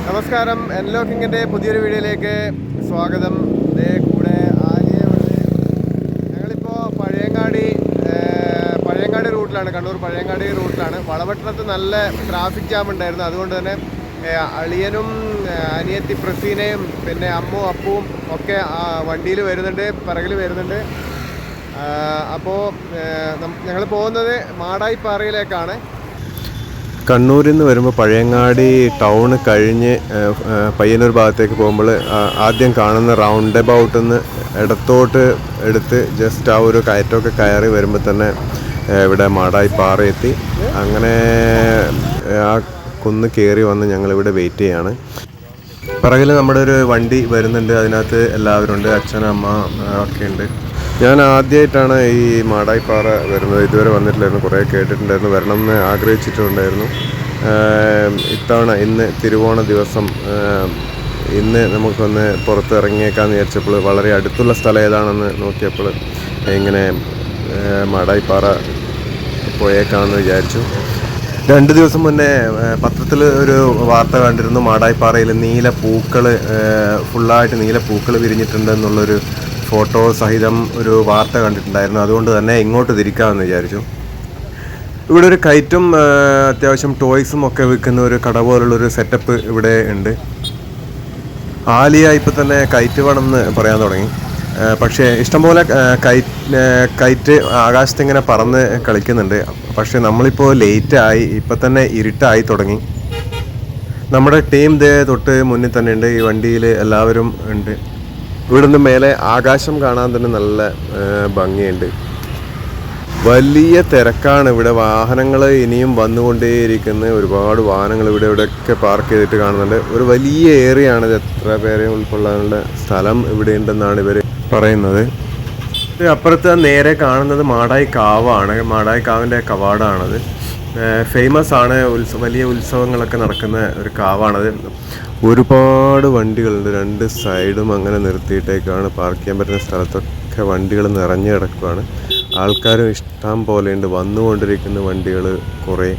നമസ്കാരം, എൻലോക്കിങ്ങിൻ്റെ പുതിയൊരു വീഡിയോയിലേക്ക് സ്വാഗതം. ഇതേ കൂടെ ആലിയുണ്ട്. ഞങ്ങളിപ്പോൾ പഴയങ്ങാടി റൂട്ടിലാണ്, കണ്ണൂർ പഴയങ്ങാടി റൂട്ടിലാണ്. വളപട്ടണത്ത് നല്ല ട്രാഫിക് ജാം ഉണ്ടായിരുന്നു. അതുകൊണ്ട് തന്നെ അളിയനും അനിയത്തി പ്രസീനയും പിന്നെ അമ്മും അപ്പുവും ഒക്കെ വണ്ടിയിൽ വരുന്നുണ്ട്, പിറകിൽ വരുന്നുണ്ട്. അപ്പോൾ ഞങ്ങൾ പോകുന്നത് മാടായിപ്പാറയിലേക്കാണ്. കണ്ണൂരിൽ നിന്ന് വരുമ്പോൾ പഴയങ്ങാടി ടൗൺ കഴിഞ്ഞ് പയ്യന്നൂർ ഭാഗത്തേക്ക് പോകുമ്പോൾ ആദ്യം കാണുന്ന റൗണ്ട് എബൌട്ടിൽ നിന്ന് ഇടത്തോട്ട് എടുത്ത് ജസ്റ്റ് ആ ഒരു കയറ്റമൊക്കെ കയറി വരുമ്പോൾ തന്നെ ഇവിടെ മാടായിപ്പാറ എത്തി. അങ്ങനെ ആ കുന്ന് കയറി വന്ന് ഞങ്ങളിവിടെ വെയിറ്റ് ചെയ്യാണ്. പിറകിൽ നമ്മുടെ ഒരു വണ്ടി വരുന്നുണ്ട്, അതിനകത്ത് എല്ലാവരും ഉണ്ട്, അച്ഛൻ അമ്മ ഒക്കെ ഉണ്ട്. ഞാൻ ആദ്യമായിട്ടാണ് ഈ മാടായിപ്പാറ വരുന്നത്, ഇതുവരെ വന്നിട്ടില്ലായിരുന്നു. കുറേ കേട്ടിട്ടുണ്ടായിരുന്നു, വരണം എന്ന് ആഗ്രഹിച്ചിട്ടുണ്ടായിരുന്നു. ഇന്ന് തിരുവോണ ദിവസം ഇന്ന് നമുക്കൊന്ന് പുറത്തിറങ്ങിയേക്കാന്ന് വിചാരിച്ചപ്പോൾ വളരെ അടുത്തുള്ള സ്ഥലം ഏതാണെന്ന് നോക്കിയപ്പോൾ ഇങ്ങനെ മാടായിപ്പാറ പോയേക്കാമെന്ന് വിചാരിച്ചു. 2 ദിവസം മുന്നേ പത്രത്തിൽ ഒരു വാർത്ത കണ്ടിരുന്നു, മാടായിപ്പാറയിൽ ഫുള്ളായിട്ട് നീല പൂക്കൾ വിരിഞ്ഞിട്ടുണ്ടെന്നുള്ളൊരു ഫോട്ടോ സഹിതം ഒരു വാർത്ത കണ്ടിട്ടുണ്ടായിരുന്നു. അതുകൊണ്ട് തന്നെ ഇങ്ങോട്ട് തിരിക്കാമെന്ന് വിചാരിച്ചു. ഇവിടെ ഒരു കൈറ്റും അത്യാവശ്യം ടോയ്സും ഒക്കെ വിൽക്കുന്ന ഒരു കട പോലുള്ളൊരു സെറ്റപ്പ് ഇവിടെ ഉണ്ട്. ആലിയ ഇപ്പം തന്നെ കൈറ്റ് വേണമെന്ന് പറയാൻ തുടങ്ങി. പക്ഷേ ഇഷ്ടംപോലെ കൈറ്റ് ആകാശത്ത് ഇങ്ങനെ പറന്ന് കളിക്കുന്നുണ്ട്. പക്ഷേ നമ്മളിപ്പോൾ ലേറ്റായി, ഇപ്പം തന്നെ ഇരുട്ടായി തുടങ്ങി. നമ്മുടെ ടീം തൊട്ട് മുന്നിൽ തന്നെ ഉണ്ട്, ഈ വണ്ടിയിൽ എല്ലാവരും ഉണ്ട്. ഇവിടുന്ന് മേലെ ആകാശം കാണാൻ തന്നെ നല്ല ഭംഗിയുണ്ട്. വലിയ തിരക്കാണ് ഇവിടെ. വാഹനങ്ങൾ ഇനിയും വന്നുകൊണ്ടേയിരിക്കുന്നത്. ഒരുപാട് വാഹനങ്ങൾ ഇവിടെയൊക്കെ പാർക്ക് ചെയ്തിട്ട് കാണുന്നുണ്ട്. ഒരു വലിയ ഏരിയ ആണ്, എത്ര പേരെ ഉൾക്കൊള്ളാനുള്ള സ്ഥലം ഇവിടെ ഉണ്ടെന്നാണ് ഇവർ പറയുന്നത്. അപ്പുറത്ത് നേരെ കാണുന്നത് മാടായി കാവാണ്. മാടായി കാവിൻ്റെ കവാടമാണത്. ഫേമസ് ആണ്, വലിയ ഉത്സവങ്ങളൊക്കെ നടക്കുന്ന ഒരു കാവാണത്. ഒരുപാട് വണ്ടികളുണ്ട്, 2 സൈഡും അങ്ങനെ നിർത്തിയിട്ടേക്കാണ്. പാർക്ക് ചെയ്യാൻ പറ്റുന്ന സ്ഥലത്തൊക്കെ വണ്ടികൾ നിറഞ്ഞു കിടക്കുകയാണ്. ആൾക്കാരും ഇഷ്ടം പോലെയുണ്ട്, വന്നുകൊണ്ടിരിക്കുന്ന വണ്ടികൾ കുറേ.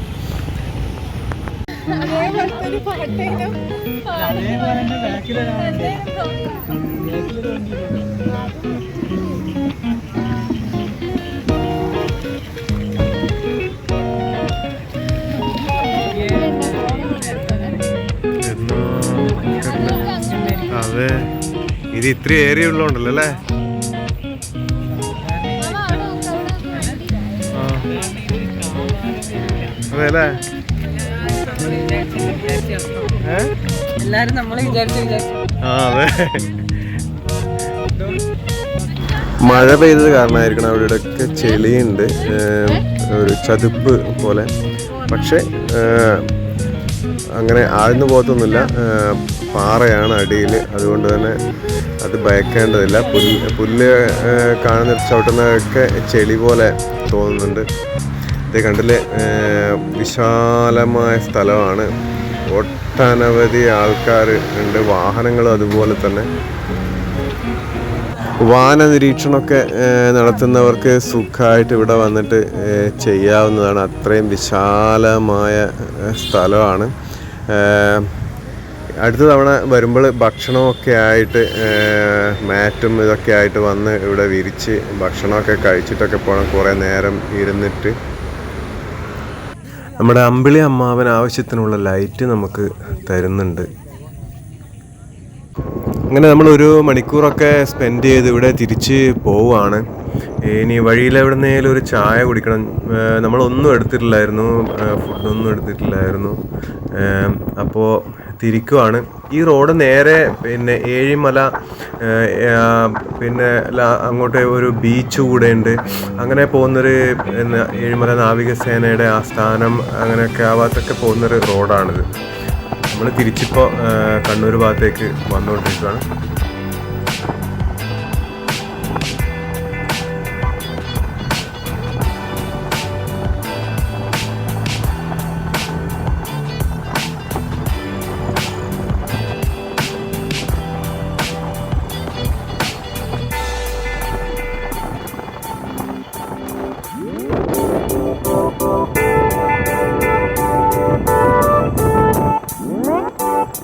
അതെ, ഇത് ഇത്ര ഏരിയ ഉള്ളതുകൊണ്ടല്ലോ അല്ലേ? അതെ അല്ലേ? അതെ, മഴ പെയ്തത് കാരണമായിരിക്കണം അവിടെയൊക്കെ ചെളിയുണ്ട്, ഒരു ചതുപ്പ് പോലെ. പക്ഷെ അങ്ങനെ ആഴ്ന്നു പോകത്തൊന്നുമില്ല, പാറയാണ് അടിയിൽ. അതുകൊണ്ട് തന്നെ അത് ഭയക്കേണ്ടതില്ല. പുല്ല് കാണുന്ന ചവിട്ടുന്നതൊക്കെ ചെളി പോലെ തോന്നുന്നുണ്ട്. ഇത് കണ്ടില്ലേ, വിശാലമായ സ്ഥലമാണ്. ഒട്ടനവധി ആൾക്കാർ ഉണ്ട്, വാഹനങ്ങളും അതുപോലെ തന്നെ. വാഹന നിരീക്ഷണമൊക്കെ നടത്തുന്നവർക്ക് സുഖമായിട്ട് ഇവിടെ വന്നിട്ട് ചെയ്യാവുന്നതാണ്. അത്രയും വിശാലമായ സ്ഥലമാണ്. അടുത്ത തവണ വരുമ്പോൾ ഭക്ഷണമൊക്കെ ആയിട്ട് മാറ്റും ഇതൊക്കെ ആയിട്ട് വന്ന് ഇവിടെ വിരിച്ച് ഭക്ഷണമൊക്കെ കഴിച്ചിട്ടൊക്കെ പോകണം. കുറേ നേരം ഇരുന്നിട്ട്. നമ്മുടെ അമ്പിളി അമ്മാവൻ ആവശ്യത്തിനുള്ള ലൈറ്റ് നമുക്ക് തരുന്നുണ്ട്. അങ്ങനെ നമ്മൾ 1 മണിക്കൂറൊക്കെ സ്പെൻഡ് ചെയ്ത് ഇവിടെ തിരിച്ച് പോവുകയാണ്. ഇനി വഴിയിൽ എവിടുന്നേലും ഒരു ചായ കുടിക്കണം. നമ്മളൊന്നും എടുത്തിട്ടില്ലായിരുന്നു, ഫുഡൊന്നും എടുത്തിട്ടില്ലായിരുന്നു. അപ്പോൾ തിരിക്കുവാണ്. ഈ റോഡ് നേരെ പിന്നെ ഏഴിമല, പിന്നെ അങ്ങോട്ട് ഒരു ബീച്ച് കൂടെ ഉണ്ട്. അങ്ങനെ പോകുന്നൊരു ഏഴിമല നാവികസേനയുടെ ആസ്ഥാനം, അങ്ങനെയൊക്കെ ആ ഭാഗത്തൊക്കെ പോകുന്നൊരു റോഡാണിത്. നമ്മൾ തിരിച്ചിപ്പോൾ കണ്ണൂർ ഭാഗത്തേക്ക് വന്നുകൊണ്ടിരിക്കുകയാണ്.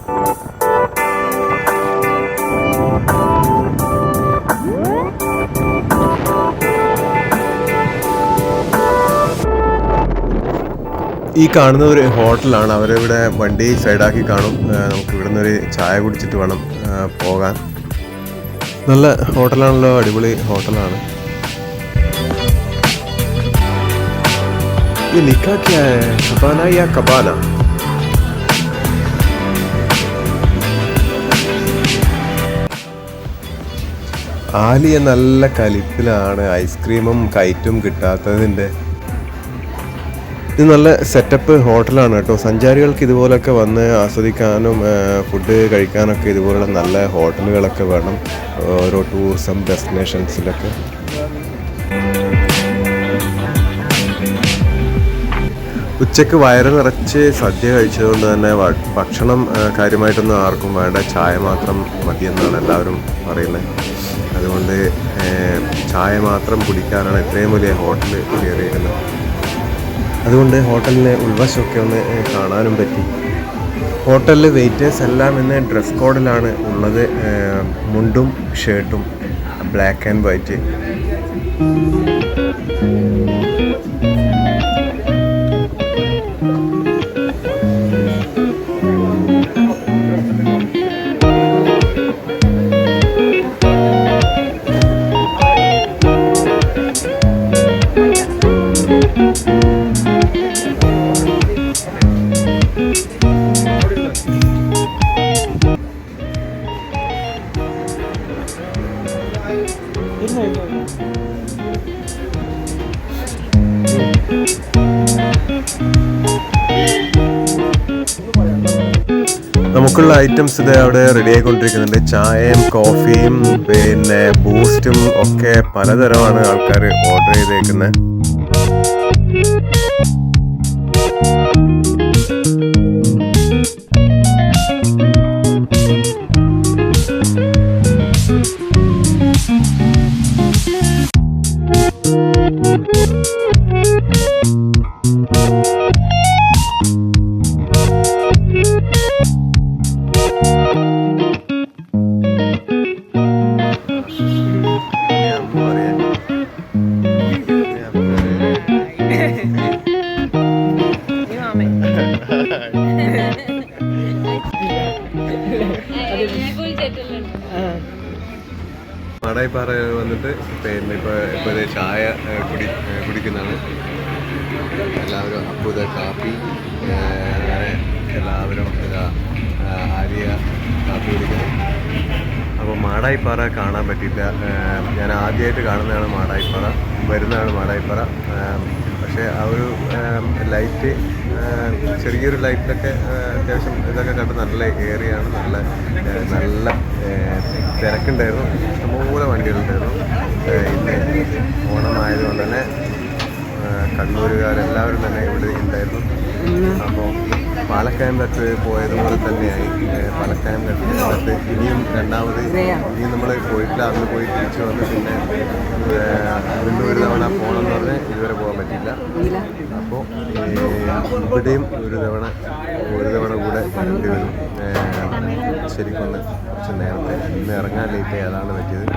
ഈ കാണുന്ന ഒരു ഹോട്ടലാണ്. അവരിവിടെ വണ്ടി സൈഡാക്കി കാണും. നമുക്ക് ഇവിടെ നിന്നൊരു ചായ കുടിച്ചിട്ട് വേണം പോകാൻ. നല്ല ഹോട്ടലാണല്ലോ, അടിപൊളി ഹോട്ടലാണ്. ഈ ലിഖാ ക്യാ ഹൈ? കബാന യാ കബാന? ആലിയ നല്ല കലിപ്പിലാണ്. ഐസ്ക്രീമും കൈറ്റും കിട്ടാത്തതിൻ്റെ. ഇത് നല്ല സെറ്റപ്പ് ഹോട്ടലാണ് കേട്ടോ. സഞ്ചാരികൾക്ക് ഇതുപോലൊക്കെ വന്ന് ആസ്വദിക്കാനും ഫുഡ് കഴിക്കാനൊക്കെ ഇതുപോലുള്ള നല്ല ഹോട്ടലുകളൊക്കെ വേണം ഓരോ ടൂറിസം ഡെസ്റ്റിനേഷൻസിലൊക്കെ. ഉച്ചയ്ക്ക് വയറ് നിറച്ച് സദ്യ കഴിച്ചതുകൊണ്ട് തന്നെ ഭക്ഷണം കാര്യമായിട്ടൊന്നും ആർക്കും വേണ്ട, ചായ മാത്രം മതിയെന്നാണ് എല്ലാവരും പറയുന്നത്. അതുകൊണ്ട് ചായ മാത്രം കുടിക്കാനാണ് ഇത്രയും വലിയ ഹോട്ടൽ കയറിയിരുന്നത്. അതുകൊണ്ട് ഹോട്ടലിലെ ഉൾവശമൊക്കെ ഒന്ന് കാണാനും പറ്റി. ഹോട്ടലിൽ വെയിറ്റേഴ്സ് എല്ലാം ഇന്ന് ഡ്രസ് കോഡിലാണ് ഉള്ളത്. മുണ്ടും ഷർട്ടും ബ്ലാക്ക് ആൻഡ് വൈറ്റ്. നമുക്കുള്ള ഐറ്റംസ് ഇത് അവിടെ റെഡി ആയിക്കൊണ്ടിരിക്കുന്നുണ്ട്. ചായയും കോഫിയും പിന്നെ ബൂസ്റ്റും ഒക്കെ പലതരമാണ് ആൾക്കാർ ഓർഡർ ചെയ്തേക്കുന്നത്. മാടായിപ്പാറ വന്നിട്ട് പിന്നെ ഇപ്പോൾ ചായ കുടിക്കുന്നതാണ് എല്ലാവരും. അപ്പോൾ ഇത് കാപ്പി, അങ്ങനെ എല്ലാവരും ഇതാ ആര്യ കാപ്പി കുടിക്കുന്നു. അപ്പോൾ മാടായിപ്പാറ കാണാൻ പറ്റിയില്ല. ഞാൻ ആദ്യമായിട്ട് കാണുന്നതാണ് മാടായിപ്പാറ, വരുന്നതാണ് മാടായിപ്പാറ. പക്ഷേ ആ ഒരു ലൈറ്റ്, ചെറിയൊരു ലൈറ്റിലൊക്കെ അത്യാവശ്യം ഇതൊക്കെ കണ്ട് നല്ല ഏറിയാണ്. നല്ല തിരക്കുണ്ടായിരുന്നു. ഇഷ്ടംപോലെ വണ്ടികളുണ്ടായിരുന്നു. ഇന്ന് ഓണമായതുകൊണ്ട് തന്നെ കണ്ണൂരുകാരെല്ലാവരും തന്നെ ഇവിടെ ഉണ്ടായിരുന്നു. അപ്പോൾ പാലക്കയം തട്ട് പോയതുപോലെ തന്നെയായി. പാലക്കയം തട്ട് ഇനിയും ഇനിയും നമ്മൾ പോയിട്ടില്ല. അന്ന് പോയി തിരിച്ചു വന്ന് പിന്നെ വീണ്ടും ഒരു തവണ പോകണമെന്ന് പറഞ്ഞാൽ ഇതുവരെ പോകാൻ പറ്റില്ല. അപ്പോൾ ഇവിടെയും ഒരു തവണ കൂടെ വരേണ്ടി വരും. ശരിക്കൊന്ന് കുറച്ച് നേരത്തെ ഇന്ന് ഇറങ്ങാൻ ലേറ്റായി, അതാണ് പറ്റിയത്.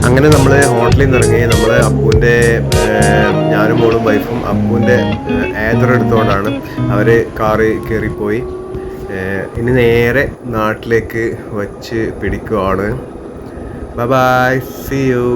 അങ്ങനെ നമ്മൾ ഹോട്ടലിൽ നിന്ന് ഇറങ്ങി. നമ്മൾ അപ്പൂൻ്റെ, ഞാനും മോളും വൈഫും അപ്പൂൻ്റെ ഏതർ എടുത്തുകൊണ്ടാണ് അവർ കാറിൽ കയറിപ്പോയി. ഇനി നേരെ നാട്ടിലേക്ക് വച്ച് പിടിക്കുവാണ്. Bye bye, see U.